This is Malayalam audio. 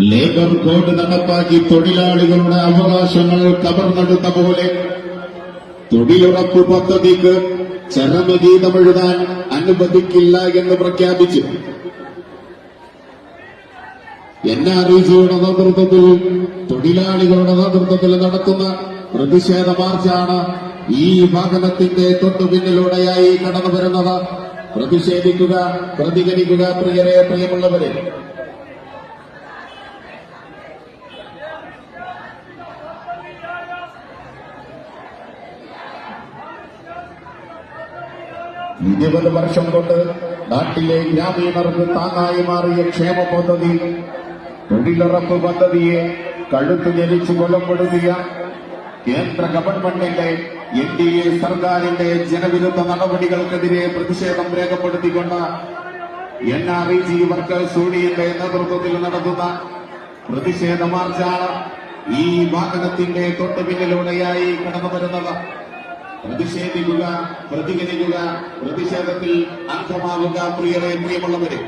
ലേബർ കോഡ് നടപ്പാക്കി തൊഴിലാളികളുടെ അവകാശങ്ങൾ കവർന്നെടുത്ത പോലെ തൊഴിലുറപ്പ് പദ്ധതിക്ക് ചരമഗീതമെഴുതാൻ അനുവദിക്കില്ല എന്ന് പ്രഖ്യാപിച്ചു. NREGയുടെ നേതൃത്വത്തിൽ തൊഴിലാളികളുടെ നേതൃത്വത്തിൽ നടത്തുന്ന പ്രതിഷേധ മാർച്ചാണ് ഈ വാഹനത്തിന്റെ തൊട്ടുപിന്നിലൂടെയായി കടന്നു വരുന്നത്. പ്രതിഷേധിക്കുക, പ്രതികരിക്കുക പ്രിയരെ, പ്രിയമുള്ളവരെ. ഇരുപത് വർഷം കൊണ്ട് നാട്ടിലെ ഗ്രാമീണർക്ക് താങ്ങായി മാറിയ ക്ഷേമ പദ്ധതി, തൊഴിലുറപ്പ് പദ്ധതിയെ കഴുത്തു ഞെരിച്ചു കൊലപ്പെടുത്തിയ കേന്ദ്ര ഗവൺമെന്റിന്റെ NDA സർക്കാരിന്റെ ജനവിരുദ്ധ നടപടികൾക്കെതിരെ പ്രതിഷേധം രേഖപ്പെടുത്തിക്കൊണ്ട് NREG വർക്കേഴ്സ് യൂണിയന്റെ നേതൃത്വത്തിൽ നടത്തുന്ന പ്രതിഷേധ മാർച്ചാണ് ഈ വാഹനത്തിന്റെ തൊട്ടുപിന്നിലൂടെയായി കടന്നു വരുന്നത്. പ്രതിഷേധിക്കുക, പ്രതികരിക്കുക, പ്രതിഷേധത്തിൽ അംഗമാവുക പ്രിയരെ, പ്രിയമുള്ളവരെ.